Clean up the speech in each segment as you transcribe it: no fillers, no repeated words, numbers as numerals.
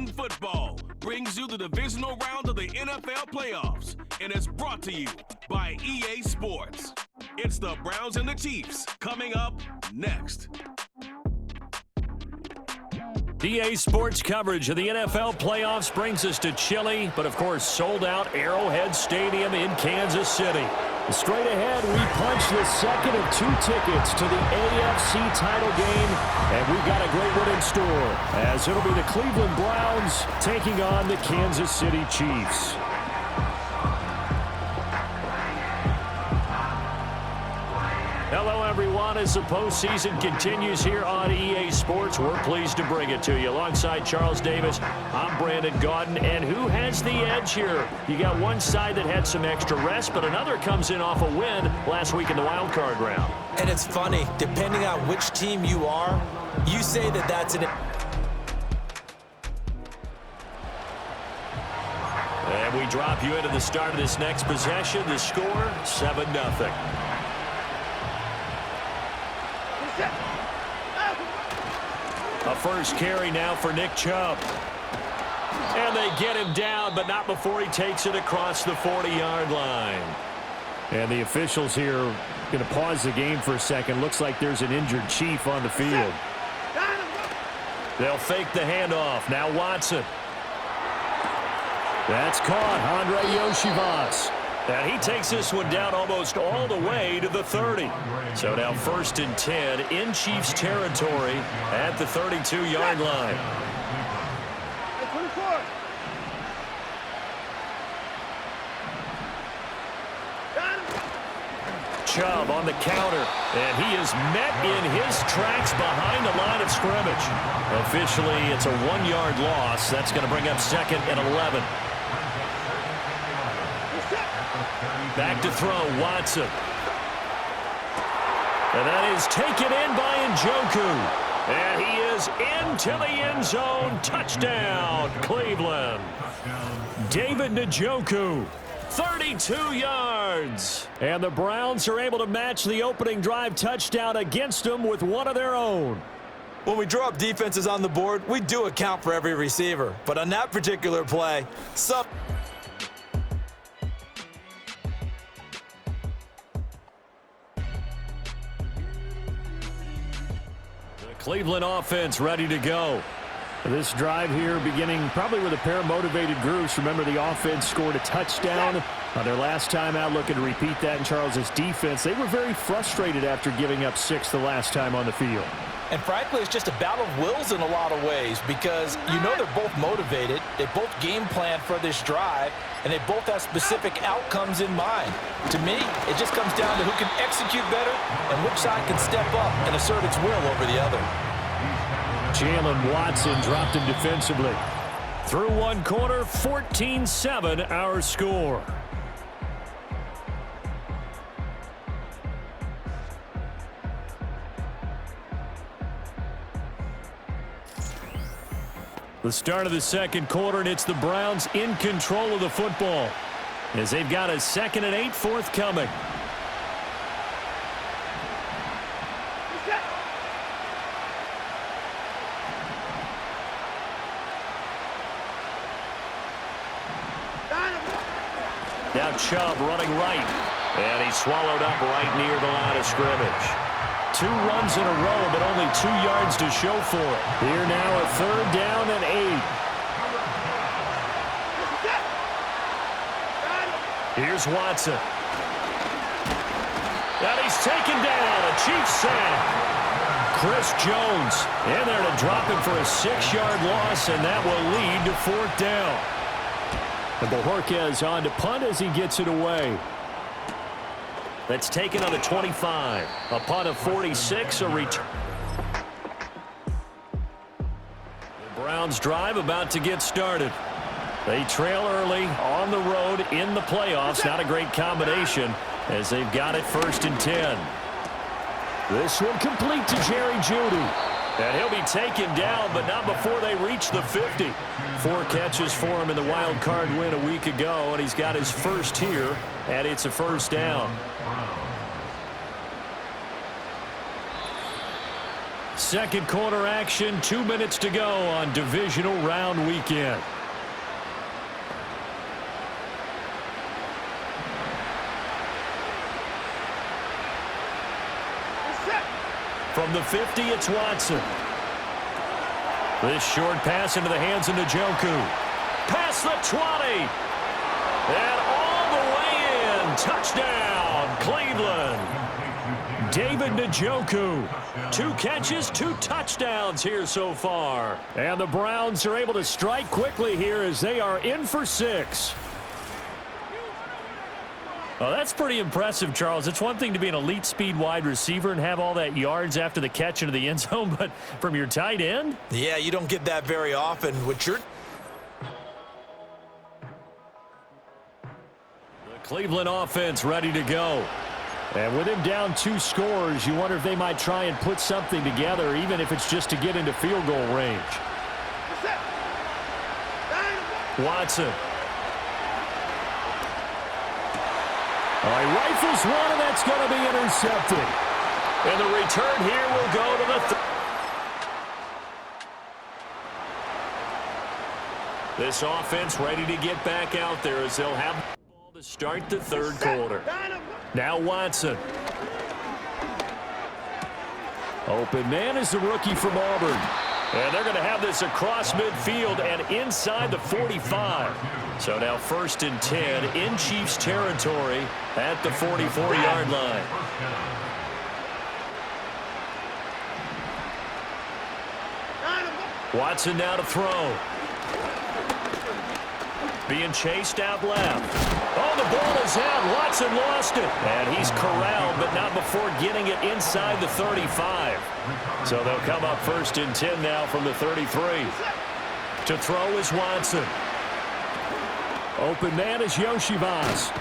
Madden Football brings you the divisional round of the NFL playoffs, and it's brought to you by EA Sports. It's the Browns and the Chiefs coming up next. EA Sports coverage of the NFL playoffs brings us to chilly, but of course sold-out Arrowhead Stadium in Kansas City. Straight ahead, we punch the second of 2 tickets to the AFC title game, and we've got a great one in store, as it'll be the Cleveland Browns taking on the Kansas City Chiefs. Hello, everyone. As the postseason continues here on EA Sports, we're pleased to bring it to you. Alongside Charles Davis, I'm Brandon Gaudin. And who has the edge here? You got one side that had some extra rest, but another comes in off a win last week in the wild card round. And it's funny, depending on which team you are, you say that that's an... And we drop you into the start of this next possession. The score, 7-0. A first carry now for Nick Chubb. And they get him down, but not before he takes it across the 40-yard line. And the officials here are going to pause the game for a second. Looks like there's an injured Chief on the field. They'll fake the handoff. Now Watson. That's caught. Andre Yoshivas. And he takes this one down almost all the way to the 30. So now 1st and 10 in Chiefs territory at the 32-yard line. Chubb on the counter, and he is met in his tracks behind the line of scrimmage. Officially, it's a 1-yard loss. That's going to bring up 2nd and 11. Back to throw, Watson. And that is taken in by Njoku. And he is into the end zone. Touchdown, Cleveland. David Njoku, 32 yards. And the Browns are able to match the opening drive touchdown against them with one of their own. When we draw up defenses on the board, we do account for every receiver. But on that particular play, Cleveland offense ready to go. This drive here beginning probably with a pair of motivated groups. Remember, the offense scored a touchdown on their last time out. Looking to repeat that in Charles's defense. They were very frustrated after giving up 6 the last time on the field. And frankly, it's just a battle of wills in a lot of ways because you know they're both motivated. They both game plan for this drive, and they both have specific outcomes in mind. To me, it just comes down to who can execute better and which side can step up and assert its will over the other. Jalen Watson dropped him defensively. Through one quarter, 14-7 our score. The start of the second quarter, and it's the Browns in control of the football as they've got a 2nd and 8 forthcoming. Now Chubb running right, and he's swallowed up right near the line of scrimmage. 2 runs in a row, but only 2 yards to show for it. Here now, a 3rd down and 8. Here's Watson. And he's taken down. A Chiefs sack. Chris Jones in there to drop him for a 6-yard loss, and that will lead to 4th down. And Bojorquez on to punt as he gets it away. That's taken on a 25. A punt of 46, a return. The Browns drive about to get started. They trail early on the road in the playoffs. Not a great combination as they've got it 1st and 10. This one complete to Jerry Jeudy. And he'll be taken down, but not before they reach the 50. 4 catches for him in the wild card win a week ago, and he's got his first here, and it's a 1st down. second quarter action. 2 minutes to go on divisional round weekend. From the 50, it's Watson. This short pass into the hands of Njoku. Past the 20. And all the way in. Touchdown, Cleveland. David Njoku. 2 catches, 2 touchdowns here so far. And the Browns are able to strike quickly here as they are in for 6. Oh, that's pretty impressive, Charles. It's one thing to be an elite speed wide receiver and have all that yards after the catch into the end zone, but from your tight end? Yeah, you don't get that very often. The Cleveland offense ready to go. And with him down 2 scores, you wonder if they might try and put something together, even if it's just to get into field goal range. Watson. He rifles one, and that's going to be intercepted. And the return here will go to the This offense ready to get back out there as they'll have the ball to start the third quarter. Now Watson. Open man is the rookie from Auburn. And they're going to have this across midfield and inside the 45. So now 1st and 10 in Chiefs territory at the 44-yard line. Watson now to throw. Being chased out left. Oh, the ball is out. Watson lost it. And he's corralled, but not before getting it inside the 35. So they'll come up 1st and 10 now from the 33. To throw is Watson. Open man is Yoshivas.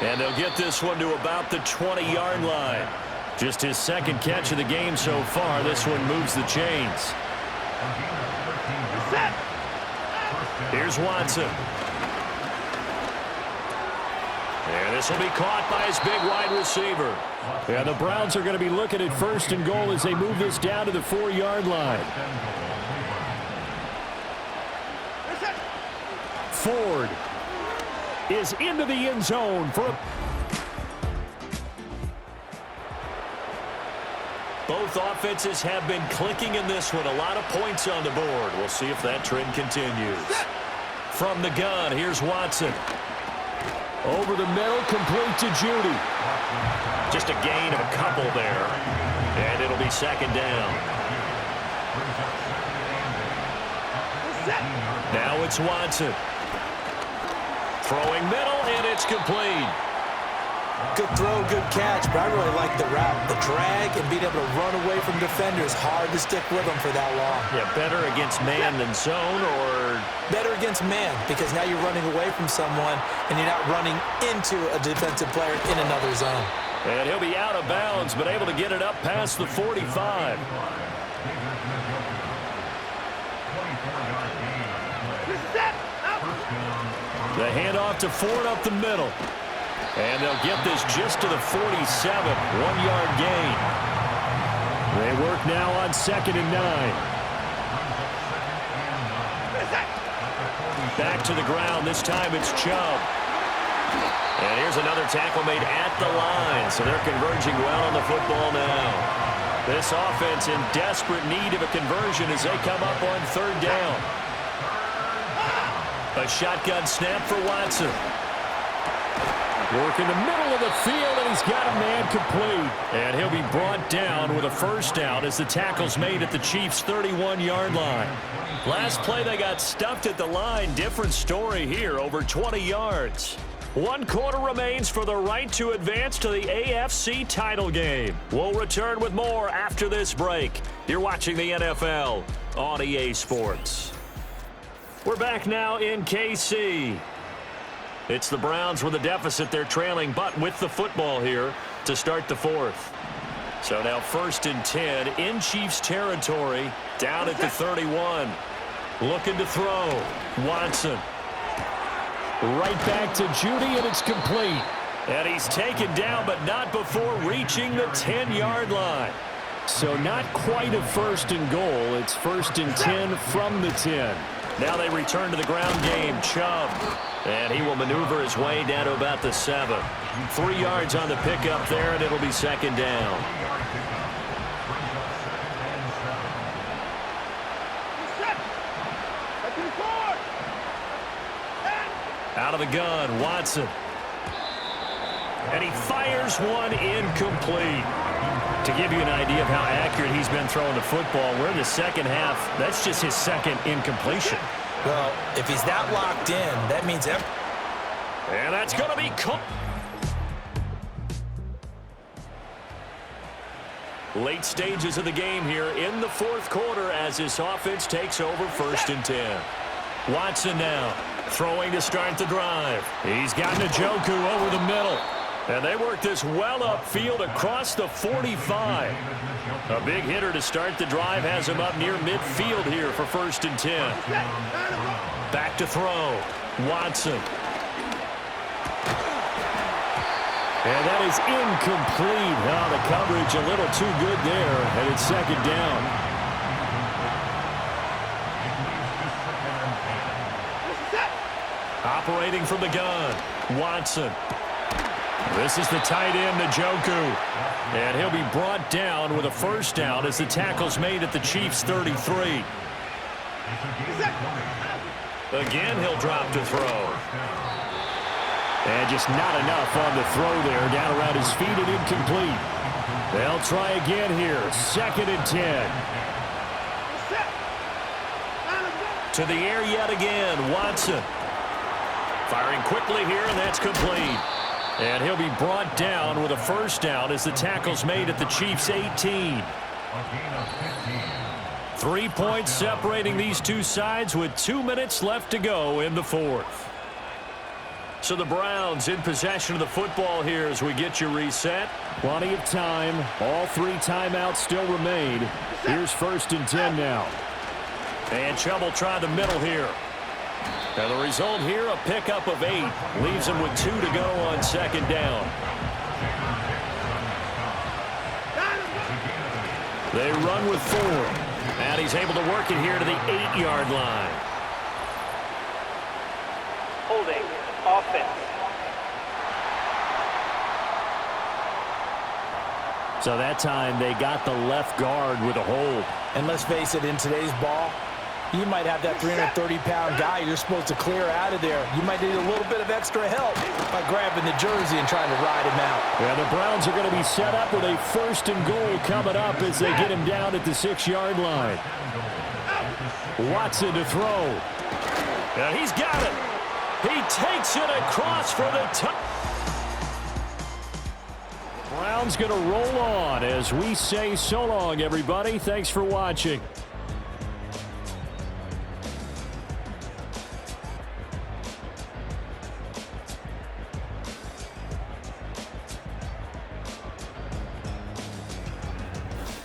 And they'll get this one to about the 20-yard line. Just his 2nd catch of the game so far. This one moves the chains. Here's Watson. And this will be caught by his big wide receiver. And the Browns are going to be looking at 1st and goal as they move this down to the 4-yard line. Ford is into the end zone for a... Both offenses have been clicking in this one. A lot of points on the board. We'll see if that trend continues. From the gun, here's Watson. Over the middle, complete to Judy. Just a gain of a couple there. And it'll be 2nd down. Now it's Watson. Throwing middle, and it's complete. Good throw, good catch, but I really like the route. The drag and being able to run away from defenders, hard to stick with them for that long. Yeah, better against man than zone, or? Better against man, because now you're running away from someone and you're not running into a defensive player in another zone. And he'll be out of bounds, but able to get it up past the 45. The handoff to Ford up the middle. And they'll get this just to the 47, 1-yard gain. They work now on 2nd and 9. Back to the ground. This time it's Chubb. And here's another tackle made at the line. So they're converging well on the football now. This offense in desperate need of a conversion as they come up on 3rd down. A shotgun snap for Watson. Work in the middle of the field, and he's got a man complete. And he'll be brought down with a 1st down as the tackle's made at the Chiefs' 31-yard line. Last play, they got stuffed at the line. Different story here, over 20 yards. 1 quarter remains for the right to advance to the AFC title game. We'll return with more after this break. You're watching the NFL on EA Sports. We're back now in KC. It's the Browns with a deficit. They're trailing, but with the football here to start the 4th. So now 1st and 10 in Chiefs territory, down at the 31. Looking to throw. Watson. Right back to Judy, and it's complete. And he's taken down, but not before reaching the 10-yard line. So not quite a 1st and goal. It's 1st and 10 from the 10. Now they return to the ground game. Chubb. And he will maneuver his way down to about the 7. 3 yards on the pickup there, and it'll be 2nd down. Out of the gun, Watson. And he fires one incomplete. To give you an idea of how accurate he's been throwing the football, we're in the 2nd half. That's just his 2nd incompletion. Well, if he's that locked in, that means... And that's going to be caught. Late stages of the game here in the 4th quarter as this offense takes over 1st and 10. Watson now throwing to start the drive. He's got Njoku over the middle. And they work this well upfield across the 45. A big hitter to start the drive has him up near midfield here for 1st and 10. Back to throw. Watson. And that is incomplete. Oh, the coverage a little too good there, and it's 2nd down. Operating from the gun, Watson. This is the tight end, Njoku. And he'll be brought down with a 1st down as the tackle's made at the Chiefs' 33. Again, he'll drop to throw. And just not enough on the throw there. Down around his feet and incomplete. They'll try again here. 2nd and 10. To the air yet again, Watson. Firing quickly here, and that's complete. And he'll be brought down with a 1st down as the tackle's made at the Chiefs' 18. 3 points separating these two sides with 2 minutes left to go in the 4th. So the Browns in possession of the football here as we get you reset. Plenty of time. All 3 timeouts still remain. Here's 1st and 10 now. And Chubb will try the middle here. Now the result here, a pickup of 8. Leaves him with 2 to go on 2nd down. They run with 4. And he's able to work it here to the 8-yard line. Holding. Offense. So that time they got the left guard with a hold. And let's face it, in today's ball, you might have that 330-pound guy you're supposed to clear out of there. You might need a little bit of extra help by grabbing the jersey and trying to ride him out. Yeah, the Browns are going to be set up with a 1st and goal coming up as they get him down at the 6-yard line. Watson to throw. And he's got it. He takes it across for the touchdown. Browns going to roll on as we say so long, everybody. Thanks for watching.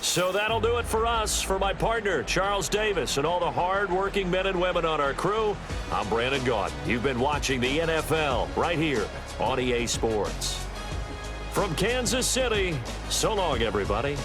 So that'll do it for us. For my partner, Charles Davis, and all the hard-working men and women on our crew, I'm Brandon Gaudin. You've been watching the NFL right here on EA Sports. From Kansas City, so long, everybody.